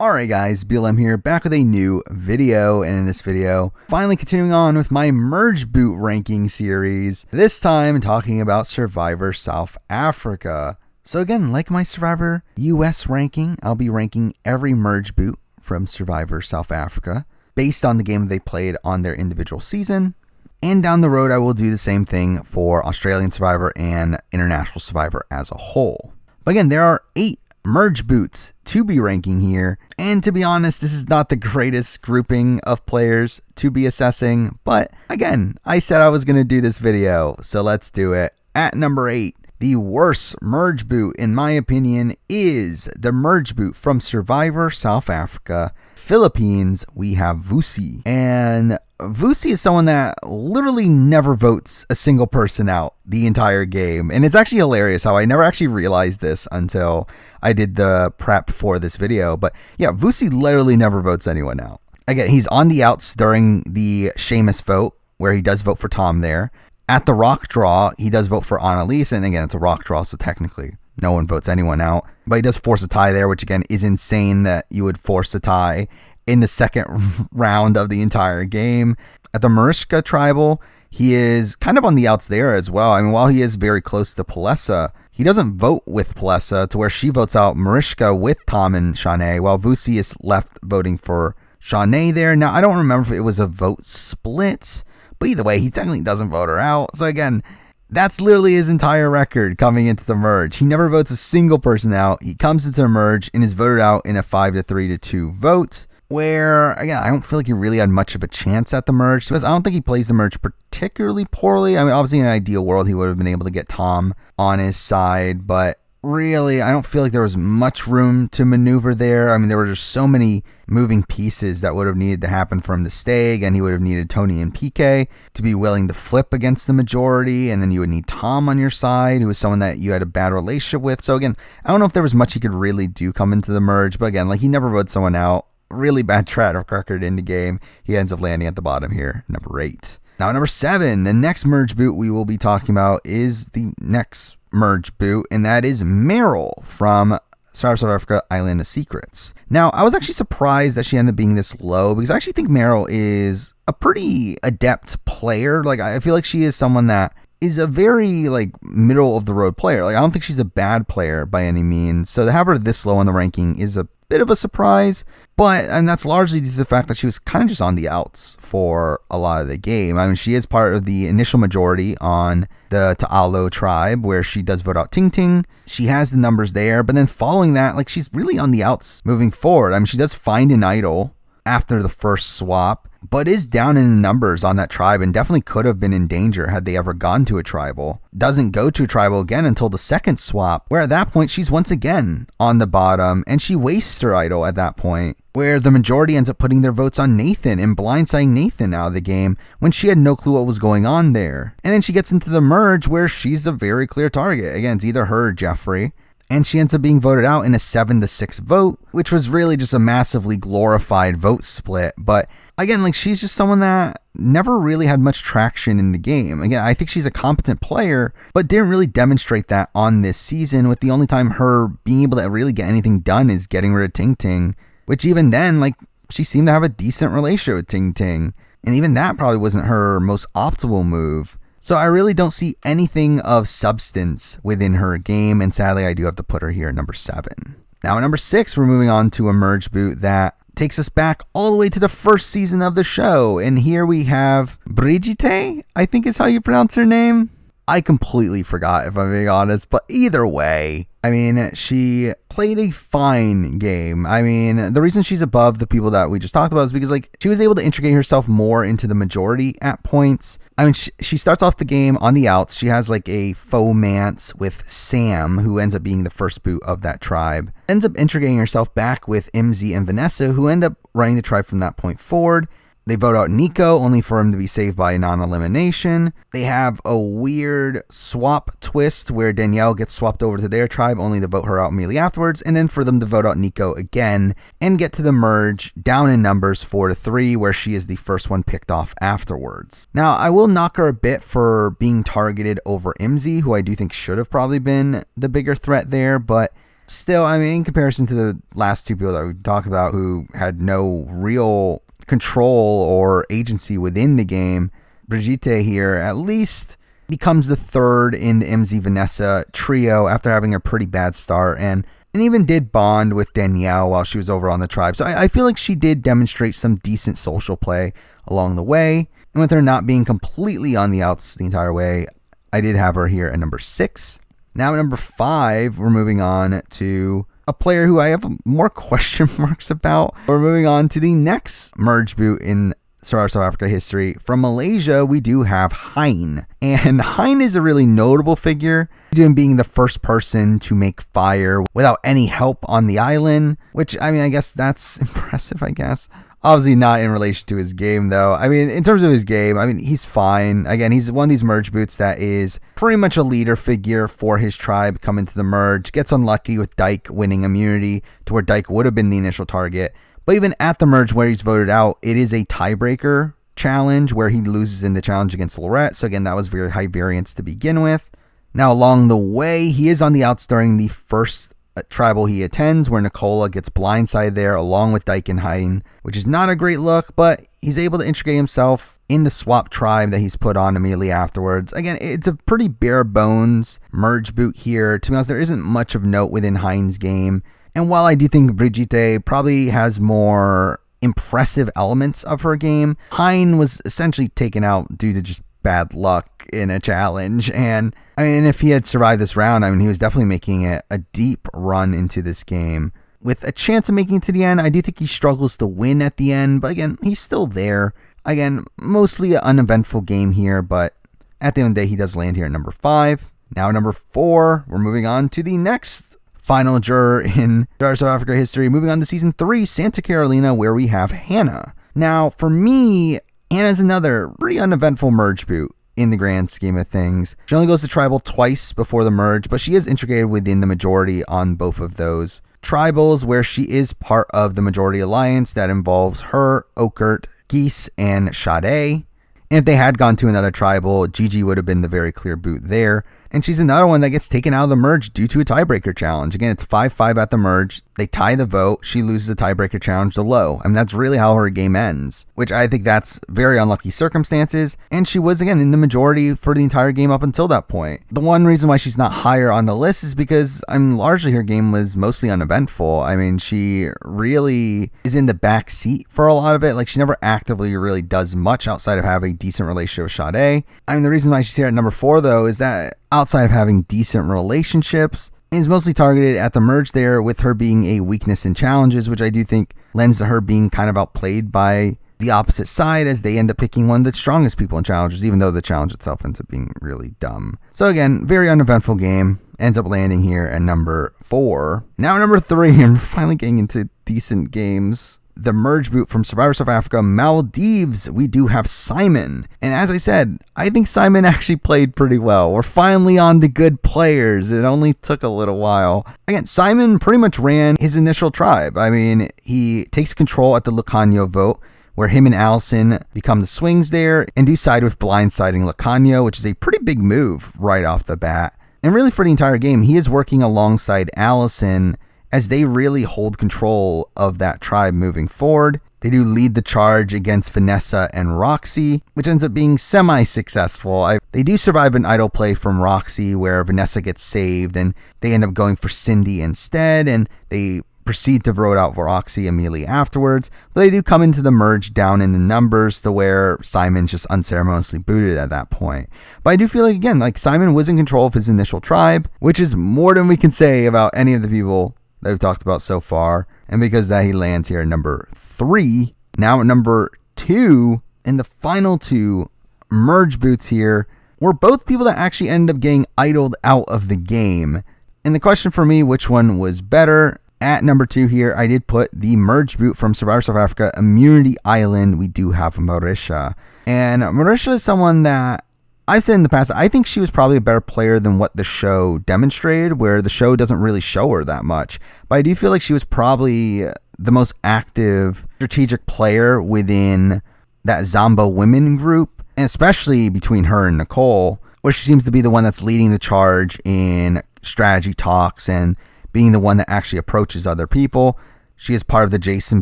Alright guys, BLM here, back with a new video, and in this video, finally continuing on with my Merge Boot ranking series, this time talking about Survivor South Africa. So again, like my Survivor US ranking, I'll be ranking every Merge Boot from Survivor South Africa, based on the game they played on their individual season, and down the road I will do the same thing for Australian Survivor and International Survivor as a whole. But again, there are 8 Merge Boots to be ranking here, and to be honest, this is not the greatest grouping of players to be assessing, but again, I said I was going to do this video, so let's do it. At number 8, the worst Merge Boot in my opinion is the Merge Boot from Survivor South Africa, Philippines. We have VUSI, and VUSI is someone that literally never votes a single person out the entire game. And it's actually hilarious how I never actually realized this until I did the prep for this video. But yeah, VUSI literally never votes anyone out. Again, he's on the outs during the Seamus vote, where he does vote for Tom there. At the rock draw, he does vote for Annalise. And again, it's a rock draw, so technically no one votes anyone out. But he does force a tie there, which again is insane that you would force a tie in the second round of the entire game. At the MARISHA tribal, he is kind of on the outs there as well. I mean, while he is very close to PLESSIS, he doesn't vote with PLESSIS, to where she votes out MARISHA with Tom and Shanae, while VUSI is left voting for Shanae there. Now, I don't remember if it was a vote split, but either way, he technically doesn't vote her out. So again, that's literally his entire record coming into the merge. He never votes a single person out. He comes into the merge and is voted out in a 5-3-2 vote, where, again, I don't feel like he really had much of a chance at the merge, because I don't think he plays the merge particularly poorly. I mean, obviously in an ideal world, he would have been able to get Tom on his side, but really, I don't feel like there was much room to maneuver there. I mean, there were just so many moving pieces that would have needed to happen for him to stay. Again, he would have needed Tony and PK to be willing to flip against the majority, and then you would need Tom on your side, who was someone that you had a bad relationship with. So again, I don't know if there was much he could really do come into the merge, but again, like, he never voted someone out. Really bad track record in the game. He ends up landing at the bottom here, number 8. Now, number 7, the next Merge Boot we will be talking about is the next Merge Boot, and that is MERYL from South Africa Island of Secrets. Now, I was actually surprised that she ended up being this low, because I actually think MERYL is a pretty adept player. Like, I feel like she is someone that is a very, like, middle of the road player. Like, I don't think she's a bad player by any means. So to have her this low in the ranking is a bit of a surprise, and that's largely due to the fact that she was kind of just on the outs for a lot of the game. I mean, she is part of the initial majority on the Ta'alo tribe, where she does vote out Ting Ting. She has the numbers there, but then following that, like, she's really on the outs moving forward. I mean, she does find an idol after the first swap, but is down in numbers on that tribe and definitely could have been in danger had they ever gone to a tribal. Doesn't go to a tribal again until the second swap, where at that point she's once again on the bottom, and she wastes her idol at that point, where the majority ends up putting their votes on Nathan and blindsiding Nathan out of the game when she had no clue what was going on there. And then she gets into the merge where she's a very clear target. Again, it's either her or Jeffrey, and she ends up being voted out in a 7-6 vote, which was really just a massively glorified vote split. But again, like, she's just someone that never really had much traction in the game. Again, I think she's a competent player, but didn't really demonstrate that on this season, with the only time her being able to really get anything done is getting rid of Ting Ting, which even then, like, she seemed to have a decent relationship with Ting Ting, and even that probably wasn't her most optimal move. So I really don't see anything of substance within her game, and sadly I do have to put her here at number 7. Now at number 6, we're moving on to a Merge Boot that takes us back all the way to the first season of the show, and here we have BRIGITTE, I think is how you pronounce her name. I completely forgot, if I'm being honest, but either way, I mean, she played a fine game. I mean, the reason she's above the people that we just talked about is because, like, she was able to integrate herself more into the majority at points. I mean, she starts off the game on the outs. She has, like, a faux-mance with Sam, who ends up being the first boot of that tribe. Ends up integrating herself back with MZ and Vanessa, who end up running the tribe from that point forward. They vote out Nico, only for him to be saved by a non-elimination. They have a weird swap twist where Danielle gets swapped over to their tribe, only to vote her out immediately afterwards, and then for them to vote out Nico again and get to the merge down in numbers 4-3, where she is the first one picked off afterwards. Now, I will knock her a bit for being targeted over MZ, who I do think should have probably been the bigger threat there, but still, I mean, in comparison to the last two people that we talked about who had no real control or agency within the game, Brigitte here at least becomes the third in the MZ Vanessa trio after having a pretty bad start, and even did bond with Danielle while she was over on the tribe. So I feel like she did demonstrate some decent social play along the way. And with her not being completely on the outs the entire way, I did have her here at number 6. Now at number 5, we're moving on to a player who I have more question marks about. We're moving on to the next merge boot in Survivor South Africa history. From Malaysia, we do have HEIN. And HEIN is a really notable figure, being the first person to make fire without any help on the island, which, I mean, I guess that's impressive, I guess. Obviously not in relation to his game, though. I mean, in terms of his game, I mean, he's fine. Again, he's one of these merge boots that is pretty much a leader figure for his tribe coming to the merge. Gets unlucky with Dyke winning immunity to where Dyke would have been the initial target. But even at the merge where he's voted out, it is a tiebreaker challenge where he loses in the challenge against Lorette. So again, that was very high variance to begin with. Now, along the way, he is on the outs during the first tribal he attends, where Nicola gets blindsided there along with Dyke and HEIN, which is not a great look, but he's able to integrate himself in the swap tribe that he's put on immediately afterwards. Again, it's a pretty bare bones merge boot here. To be honest, there isn't much of note within HEIN's game. And while I do think Brigitte probably has more impressive elements of her game, HEIN was essentially taken out due to just bad luck in a challenge. And I mean, if he had survived this round, I mean, he was definitely making it a deep run into this game with a chance of making it to the end. I do think he struggles to win at the end, but again, he's still there. Again, mostly an uneventful game here, but at the end of the day, he does land here at number 5. Now, number 4, we're moving on to the next final juror in Survivor South Africa history. Moving on to season 3, Santa Carolina, where we have HANNA. Now, for me, HANNA's another pretty uneventful merge boot in the grand scheme of things. She only goes to tribal twice before the merge, but she is integrated within the majority on both of those tribals, where she is part of the majority alliance that involves her, Okert, Geese, and Sade. And if they had gone to another tribal, Gigi would have been the very clear boot there. And she's another one that gets taken out of the merge due to a tiebreaker challenge. Again, it's 5-5 at the merge. They tie the vote. She loses a tiebreaker challenge to Low. I mean, that's really how her game ends, which I think that's very unlucky circumstances. And she was, again, in the majority for the entire game up until that point. The one reason why she's not higher on the list is because, I mean, largely her game was mostly uneventful. I mean, she really is in the back seat for a lot of it. Like, she never actively really does much outside of having a decent relationship with Sade. I mean, the reason why she's here at number 4, though, is that outside of having decent relationships, is mostly targeted at the merge there, with her being a weakness in challenges, which I do think lends to her being kind of outplayed by the opposite side, as they end up picking one of the strongest people in challenges, even though the challenge itself ends up being really dumb. So again, very uneventful game. Ends up landing here at number 4. Now number 3, and we're finally getting into decent games. The merge boot from Survivor South Africa, Maldives, we do have Simon. And as I said, I think Simon actually played pretty well. We're finally on the good players. It only took a little while. Again, Simon pretty much ran his initial tribe. I mean, he takes control at the Lucanio vote, where him and Allison become the swings there and do side with blindsiding Lucanio, which is a pretty big move right off the bat. And really for the entire game, he is working alongside Allison as they really hold control of that tribe moving forward. They do lead the charge against Vanessa and Roxy, which ends up being semi-successful. They do survive an idle play from Roxy where Vanessa gets saved, and they end up going for Cindy instead, and they proceed to vote out Roxy immediately afterwards. But they do come into the merge down in the numbers to where Simon's just unceremoniously booted at that point. But I do feel like, again, like Simon was in control of his initial tribe, which is more than we can say about any of the people that we've talked about so far. And because that, he lands here at number 3. Now at number 2, and the final 2 merge boots here were both people that actually ended up getting idled out of the game. And the question for me, which one was better? At number 2 here, I did put the merge boot from Survivor South Africa, Immunity Island. We do have MARISHA. And MARISHA is someone that I've said in the past, I think she was probably a better player than what the show demonstrated, where the show doesn't really show her that much. But I do feel like she was probably the most active strategic player within that Zamba women group, and especially between her and Nicole, where she seems to be the one that's leading the charge in strategy talks and being the one that actually approaches other people. She is part of the Jason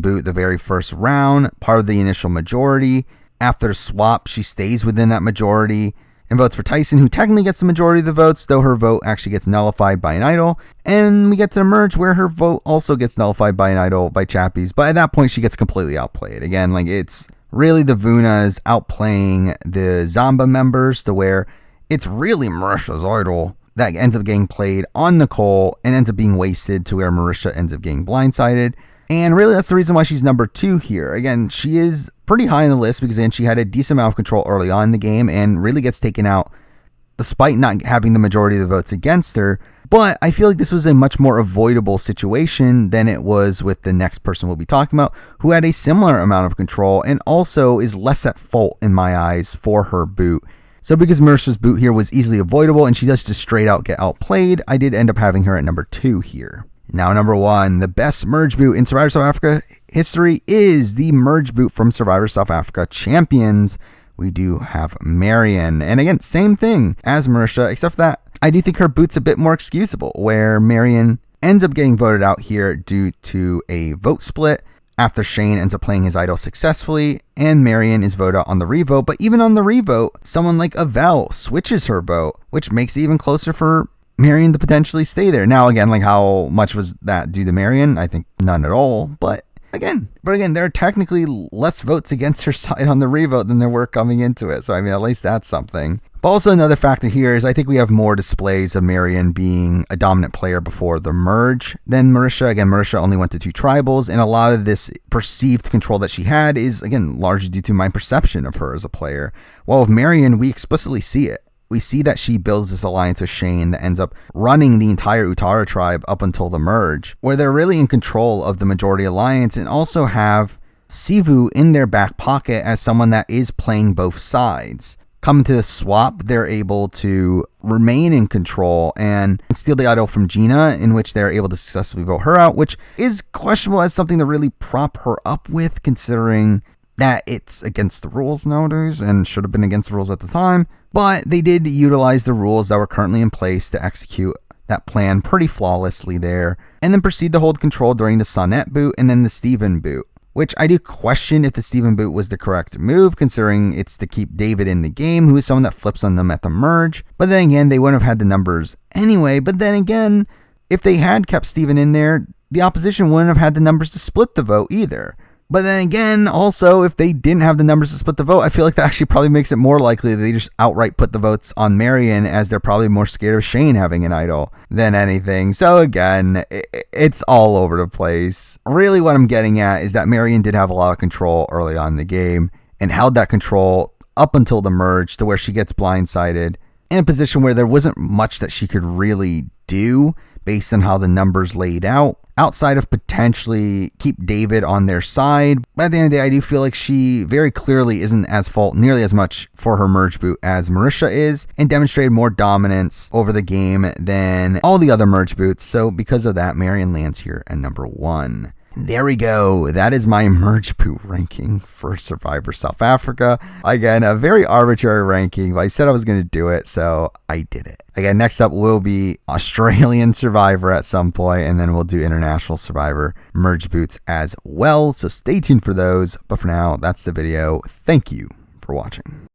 boot the very first round, part of the initial majority. After the swap, she stays within that majority and votes for Tyson, who technically gets the majority of the votes, though her vote actually gets nullified by an idol. And we get to the merge where her vote also gets nullified by an idol by Chappies. But at that point, she gets completely outplayed. Again, like, it's really the VUNAs outplaying the Zamba members to where it's really Marisha's idol that ends up getting played on Nicole and ends up being wasted to where Marisha ends up getting blindsided. And really, that's the reason why she's number 2 here. Again, she is pretty high on the list because then she had a decent amount of control early on in the game and really gets taken out despite not having the majority of the votes against her. But I feel like this was a much more avoidable situation than it was with the next person we'll be talking about, who had a similar amount of control and also is less at fault in my eyes for her boot. So because Marisha's boot here was easily avoidable and she does just straight out get outplayed, I did end up having her at number 2 here. Now, number 1, the best merge boot in Survivor South Africa history is the merge boot from Survivor South Africa Champions. We do have Marian. And again, same thing as Marisha, except for that I do think her boot's a bit more excusable, where Marian ends up getting voted out here due to a vote split after Shane ends up playing his idol successfully, and Marian is voted out on the revote. But even on the revote, someone like Avel switches her vote, which makes it even closer for Marian to potentially stay there. Now, again, like, how much was that due to Marian? I think none at all. But again, there are technically less votes against her side on the revote than there were coming into it. So, I mean, at least that's something. But also another factor here is I think we have more displays of Marian being a dominant player before the merge than Marisha. Again, Marisha only went to 2 tribals, and a lot of this perceived control that she had is, again, largely due to my perception of her as a player. While with Marian, we explicitly see it. We see that she builds this alliance with Shane that ends up running the entire Utara tribe up until the merge, where they're really in control of the majority alliance and also have Sivu in their back pocket as someone that is playing both sides. Coming to the swap, they're able to remain in control and steal the idol from Gina, in which they're able to successfully vote her out, which is questionable as something to really prop her up with, considering that it's against the rules nowadays and should have been against the rules at the time. But they did utilize the rules that were currently in place to execute that plan pretty flawlessly there, and then proceed to hold control during the Sonnet boot and then the Steven boot, which I do question if the Steven boot was the correct move, considering it's to keep David in the game, who is someone that flips on them at the merge. But then again, they wouldn't have had the numbers anyway. But then again, if they had kept Steven in there, the opposition wouldn't have had the numbers to split the vote either. But then again, also, if they didn't have the numbers to split the vote, I feel like that actually probably makes it more likely that they just outright put the votes on Marian, as they're probably more scared of Shane having an idol than anything. So again, it's all over the place. Really what I'm getting at is that Marian did have a lot of control early on in the game and held that control up until the merge, to where she gets blindsided in a position where there wasn't much that she could really do based on how the numbers laid out, outside of potentially keep David on their side. But at the end of the day, I do feel like she very clearly isn't as fault nearly as much for her merge boot as Marisha is, and demonstrated more dominance over the game than all the other merge boots. So because of that, Marian lands here at number 1. There we go. That is my merge boot ranking for Survivor South Africa. Again, a very arbitrary ranking, but I said I was going to do it, so I did it. Again, next up will be Australian Survivor at some point, and then we'll do International Survivor merge boots as well. So stay tuned for those. But for now, that's the video. Thank you for watching.